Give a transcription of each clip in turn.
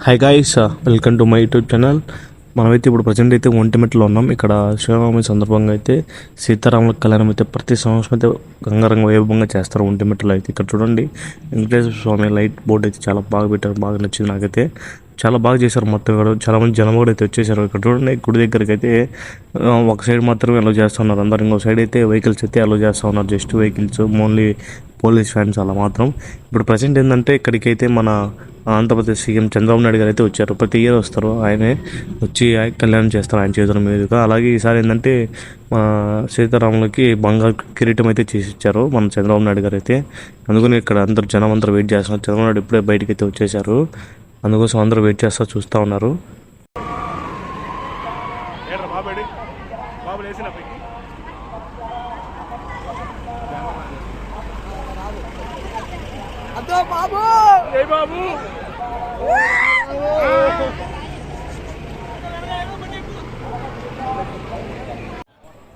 Hi guys, welcome to my YouTube channel. మనమైతే ఇప్పుడు present అయితే ఒంటిమిట్టలో ఉన్నాం. ఇక్కడ శ్రీరామనవమి సందర్భంగా అయితే సీతారాముల కళ్యాణం అయితే ప్రతి సంవత్సరం అయితే గంగారంగ వైభవంగా చేస్తారు ఒంటిమిట్టలో అయితే. ఇక్కడ చూడండి, వెంకటేశ్వర స్వామి లైట్ బోర్డు అయితే చాలా బాగా పెట్టారు, బాగా నచ్చింది నాకైతే. చాలా బాగా చేశారు మొత్తం. ఇక్కడ చాలామంది జనం కూడా అయితే వచ్చేసారు. ఇక్కడ చూడండి, గుడి దగ్గరికి అయితే ఒక సైడ్ మాత్రమే అలో చేస్తున్నారు అందరు, ఇంకో సైడ్ అయితే వెహికల్స్ అయితే అలో చేస్తూ ఉన్నారు. Just vehicles, only police fans అలా మాత్రం. ఇప్పుడు ప్రజెంట్ ఏంటంటే ఇక్కడికైతే మన ఆంధ్రప్రదేశ్ సీఎం చంద్రబాబు నాయుడు గారు అయితే వచ్చారు. ప్రతి ఇయర్ వస్తారు, ఆయనే వచ్చి కళ్యాణం చేస్తారు ఆయన చేతుల మీదుగా. అలాగే ఈసారి ఏంటంటే మన సీతారాములకి బంగారు కిరీటం అయితే చేసి ఇచ్చారు మన చంద్రబాబు నాయుడు గారు అయితే. అందుకని ఇక్కడ అందరు జనం అందరూ వెయిట్ చేస్తున్నారు. చంద్రబాబు నాయుడు ఇప్పుడే బయటకు అయితే వచ్చేసారు, అందుకోసం అందరూ వెయిట్ చేస్తూ చూస్తూ ఉన్నారు.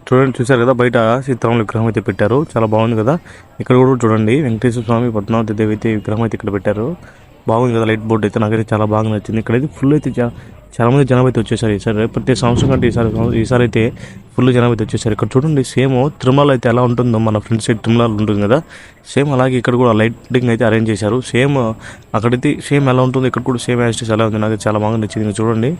చూడండి, చూశారు కదా బయట సీతారాముల విగ్రహం అయితే పెట్టారు, చాలా బాగుంది కదా. ఇక్కడ కూడా చూడండి, వెంకటేశ్వర స్వామి పద్మావతి దేవి అయితే విగ్రహం అయితే ఇక్కడ పెట్టారు. బాగుంది కదా లైట్ బోర్డు అయితే, నాకైతే చాలా బాగా నచ్చింది. ఇక్కడైతే ఫుల్ అయితే చాలా మంది జనం అయితే వచ్చేసారు ఈసారి. ప్రతి సంవత్సరం కంటే ఈసారి అయితే ఫుల్ జనం అయితే వచ్చేసారు. ఇక్కడ చూడండి, సేమ్ తిరుమల అయితే ఎలా ఉంటుందో, మన ఫ్రంట్ సైడ్ తిరుమల ఉంటుంది కదా, సేమ్ అలాగే ఇక్కడ కూడా లైటింగ్ అయితే అరేంజ్ చేశారు. సేమ్ అక్కడైతే సేమ్ ఎలా ఉంటుందో ఇక్కడ కూడా సేమ్ యాస్టిస్ ఎలా ఉంది. నాకు చాలా బాగా నచ్చింది. ఇంకా చూడండి,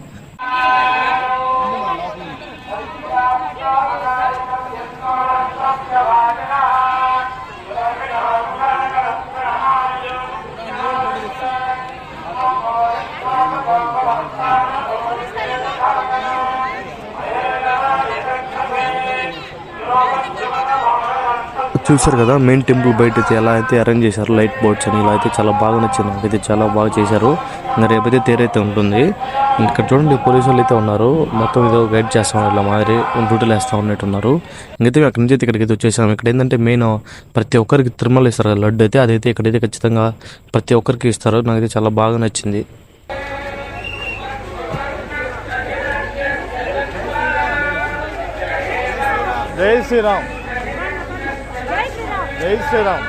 చూసారు కదా మెయిన్ టెంపుల్ బయట అయితే ఎలా అయితే అరేంజ్ చేశారు, లైట్ బోర్డ్స్ అని ఇలా అయితే చాలా బాగా నచ్చింది నాకైతే. చాలా బాగా చేశారు. ఇంకా రేపైతే తేరైతే ఉంటుంది. ఇక్కడ చూడండి, పోలీసు వాళ్ళు అయితే ఉన్నారు, మొత్తం ఏదో గైడ్ చేస్తా ఉన్నారు, ఇలా మాదిరి డ్యూటీలు వేస్తూ ఉన్నట్టున్నారు. ఇంకైతే అక్కడి నుంచి అయితే ఇక్కడికైతే వచ్చేసాం. ఇక్కడ ఏంటంటే మెయిన్ ప్రతి ఒక్కరికి తిరుమల ఇస్తారు కదా లడ్డు అయితే, అదైతే ఇక్కడైతే ఖచ్చితంగా ప్రతి ఒక్కరికి ఇస్తారు. నాకైతే చాలా బాగా నచ్చింది. జై శ్రీరామ్, జై శ్రీరామ్.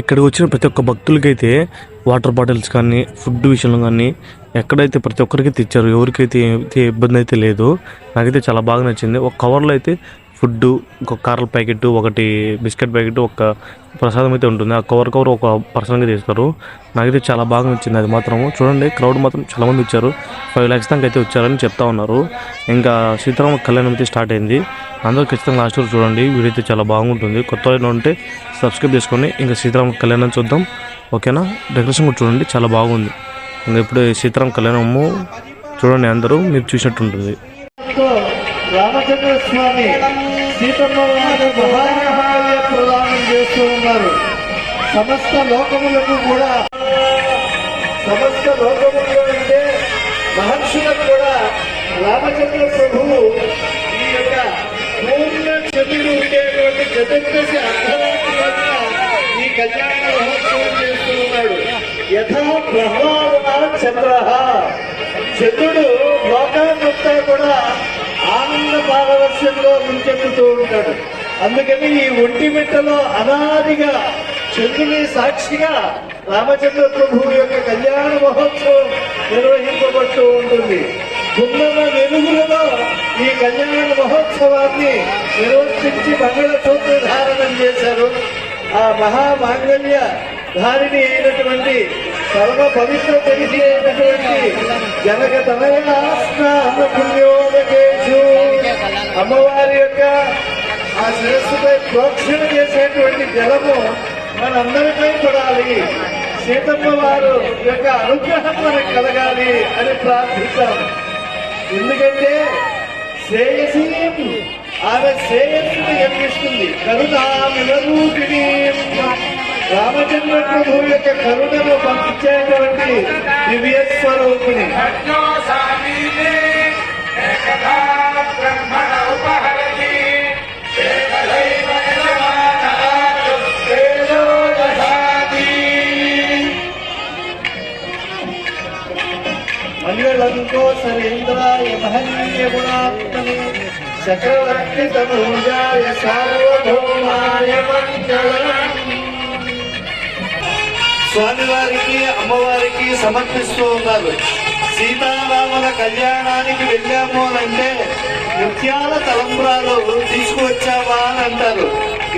ఇక్కడికి వచ్చిన ప్రతి ఒక్క భక్తులకైతే వాటర్ బాటిల్స్ కానీ, ఫుడ్ విషయంలో కానీ ఎక్కడైతే ప్రతి ఒక్కరికి తెచ్చారు. ఎవరికైతే ఇబ్బంది అయితే లేదు. నాకైతే చాలా బాగా నచ్చింది. ఒక కవర్లో అయితే ఫుడ్, ఒక కార్ల ప్యాకెట్, ఒకటి బిస్కెట్ ప్యాకెట్, ఒక ప్రసాదం అయితే ఉంటుంది. ఆ కవర్ ఒక పర్సన్గా తీస్తారు. నాకైతే చాలా బాగా నచ్చింది అది మాత్రం. చూడండి, క్రౌడ్ మాత్రం చాలామంది వచ్చారు. 5 lakhs దాకా అయితే వచ్చారని చెప్తా ఉన్నారు. ఇంకా సీతారామ కళ్యాణం అయితే స్టార్ట్ అయింది. అందరూ ఖచ్చితంగా లాస్ట్ వరకు చూడండి, వీడియో అయితే చాలా బాగుంటుంది. కొత్త ఉంటే సబ్స్క్రైబ్ చేసుకొని ఇంకా సీతారామ కళ్యాణం చూద్దాం, ఓకేనా. డెకరేషన్ కూడా చూడండి, చాలా బాగుంది. ఇంకా ఇప్పుడు సీతారామ కళ్యాణము చూడండి, అందరూ మీరు చూసినట్టు ఉంటుంది. రామచంద్ర స్వామి సీతమ్మ వారి మహామహాలయ ప్రదానం చేస్తూ ఉన్నారు. సమస్త లోకములకు కూడా, సమస్త లోకములు అంటే మహర్షులకు కూడా రామచంద్ర ప్రభువు ఈ యొక్క పూర్ణ చతురు ఉండేటువంటి చతుర్దశి అర్ధరాత్రులుగా ఈ కళ్యాణ మహోత్సవం చేస్తూ ఉన్నాడు. యథా ప్రహ్లాద చంద్ర, చంద్రుడు లోకాన్నంతా కూడా ఆనంద పారవశ్యంలో ముంచెత్తుతూ ఉంటాడు. అందుకని ఈ ఒంటిమిట్టలో అనాదిగా చంద్రుని సాక్షిగా రామచంద్ర ప్రభువు యొక్క కళ్యాణ మహోత్సవం నిర్వహింపబడుతూ ఉంటుంది. పున్నమ వెలుగులలో ఈ కళ్యాణ మహోత్సవాన్ని నిర్వర్తించి మంగళసూత్ర ధారణం చేశారు. ఆ మహామాంగళ్య ధారిణి అయినటువంటి సర్వ పవిత్ర తెలిసి అయినటువంటి జనక తనయాస్నాన పుణ్యోదకేషు, అమ్మవారి యొక్క ఆ శిరస్సుపై ప్రోక్షణ చేసేటువంటి జలము మనందరిపై పడాలి, సీతమ్మ వారు యొక్క అనుగ్రహం మనకు కలగాలి అని ప్రార్థిస్తాం. ఎందుకంటే శ్రేయసి ఆమె శ్రేయస్సుని కనిపిస్తుంది. కరుణామిలరూపిణి, రామచంద్ర ప్రభు యొక్క కరుణను పంపించేటువంటి దివ్య స్వరూపిణి. మంగళంతో సరేంద్రాయ మహనీయ గుణాత్మనే చక్రవర్తి తనూజాయ సార్వభౌమాయ మంగళం. స్వామివారికి అమ్మవారికి సమర్పిస్తూ ఉన్నారు. సీతారాముల కళ్యాణానికి వెళ్ళాము అంటే ముత్యాల తలంబ్రాలు తీసుకువచ్చావా అని అంటారు.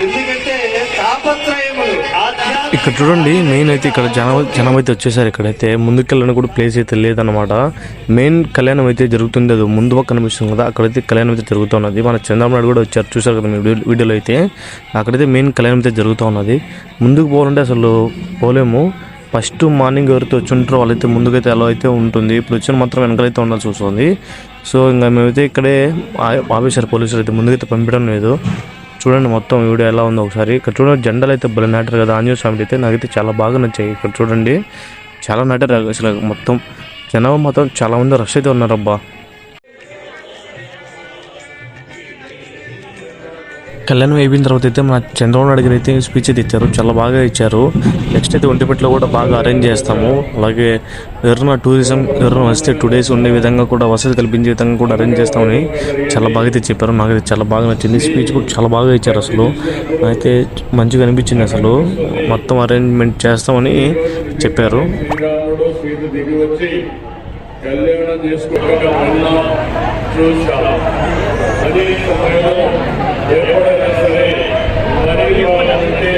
ఎందుకంటే తాపత్రయములు ఆధ్యాత్మిక. ఇక్కడ చూడండి, మెయిన్ అయితే ఇక్కడ జనం అయితే వచ్చేసారు. ఇక్కడైతే ముందుకెళ్ళడానికి కూడా ప్లేస్ అయితే లేదన్నమాట. మెయిన్ కళ్యాణం అయితే జరుగుతుంది, అది ముందు పక్క కనిపిస్తుంది కదా, అక్కడైతే కళ్యాణం అయితే జరుగుతున్నది. మన చంద్రబాబు నాయుడు కూడా వచ్చారు, చూసారు కదా మీ వీడియోలో అయితే. అక్కడైతే మెయిన్ కళ్యాణం అయితే జరుగుతూ ఉన్నది. ముందుకు పోవాలంటే అసలు పోలేము. ఫస్ట్ మార్నింగ్ ఎవరైతే వచ్చి ఉంటారో వాళ్ళైతే ముందుకైతే ఎలా అయితే ఉంటుంది, ఇప్పుడు వచ్చిన మాత్రం వెనకాలైతే ఉండాల్సి వస్తుంది. సో ఇంకా మేమైతే ఇక్కడే ఆఫీసర్ పోలీసులు అయితే ముందుకైతే పంపించడం లేదు. చూడండి మొత్తం వీడియో ఎలా ఉందో ఒకసారి. ఇక్కడ చూడండి, జెండాలు అయితే భలే నాటారు కదా ఆంజనేయ స్వామి అయితే. నాకైతే చాలా బాగా నచ్చాయి. ఇక్కడ చూడండి చాలా నాటారు అసలు. మొత్తం జనాభా మొత్తం చాలా మంది రష్ అయితే ఉన్నారబ్బా. కళ్యాణం అయిపోయిన తర్వాత అయితే మన చంద్రబాబు నాయుడు గారు అయితే స్పీచ్ అయితే ఇచ్చారు, చాలా బాగా ఇచ్చారు. నెక్స్ట్ అయితే ఒంటిమిట్టలో కూడా బాగా అరేంజ్ చేస్తాము. అలాగే ఎవరైనా టూరిజం ఎవరైనా వస్తే 2 days ఉండే విధంగా కూడా వసతి కల్పించే విధంగా కూడా అరేంజ్ చేస్తామని చాలా బాగా అయితే చెప్పారు. నాకైతే చాలా బాగా నచ్చింది. స్పీచ్ కూడా చాలా బాగా ఇచ్చారు అసలు. అయితే మంచిగా అనిపించింది అసలు. మొత్తం అరేంజ్మెంట్ చేస్తామని చెప్పారు. కళ్యాణం చేసుకోవడం చూసాం. అదే సమయంలో ఎప్పుడైనా సరే పరిపాలనంటే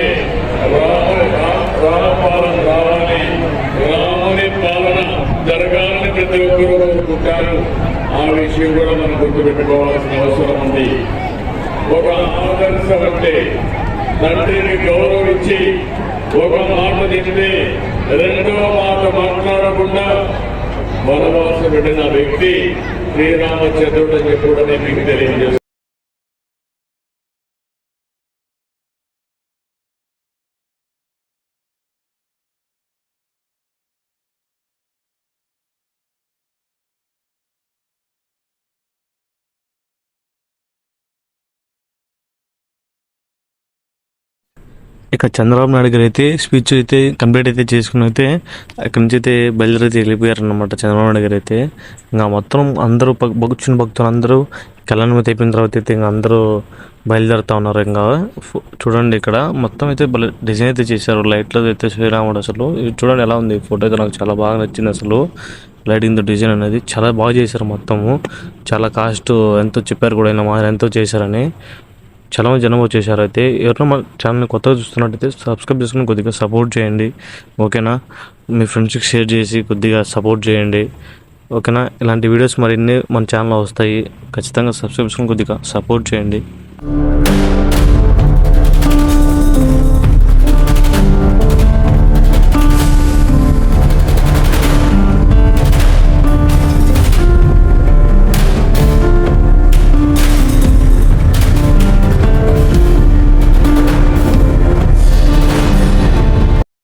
రామపాలన రావాలి, రాముని పాలన జరగాలని ప్రతి ఒక్కరూ కోరుకుంటారు. ఆ విషయం కూడా మనం గుర్తుపెట్టుకోవాల్సిన అవసరం ఉంది. ఒక ఆదర్శం అంటే తండ్రిని గౌరవించి ఒక మాట తింటే రెండో మాట మాట్లాడకుండా వనవాసం పెట్టిన వ్యక్తి శ్రీరామచంద్రుడు అని కూడా నేను మీకు తెలియజేస్తాను. ఇక చంద్రబాబు నాయుడు గారు అయితే స్పీచ్ అయితే కంప్లీట్ అయితే చేసుకుని అయితే అక్కడి నుంచి అయితే బయలుదేరి వెళ్ళిపోయారన్నమాట చంద్రబాబు నాయుడు గారు అయితే. ఇంకా మొత్తం అందరూ వచ్చిన భక్తులు అందరూ కళ్యాణం అయితే అయిపోయిన తర్వాత అయితే ఇంకా అందరూ బయలుదేరుతూ ఉన్నారు. ఇంకా చూడండి ఇక్కడ మొత్తం అయితే డిజైన్ అయితే చేశారు, లైట్లో అయితే శ్రీరాముడు అసలు. ఇది చూడండి ఎలా ఉంది, ఫోటో అయితే నాకు చాలా బాగా నచ్చింది అసలు. లైటింగ్ డిజైన్ అనేది చాలా బాగా చేశారు మొత్తము. చాలా కాస్ట్ ఎంతో చెప్పారు కూడా, ఎంతో చేశారని. చాలా మంది జనం వచ్చేసారు. అయితే ఎవరైనా మన ఛానల్ని కొత్తగా చూస్తున్నట్టయితే సబ్స్క్రైబ్ చేసుకుని కొద్దిగా సపోర్ట్ చేయండి, ఓకేనా. మీ ఫ్రెండ్స్కి షేర్ చేసి కొద్దిగా సపోర్ట్ చేయండి, ఓకేనా. ఇలాంటి వీడియోస్ మరిన్ని మన ఛానల్లో వస్తాయి, ఖచ్చితంగా సబ్స్క్రైబ్ చేసుకుని కొద్దిగా సపోర్ట్ చేయండి.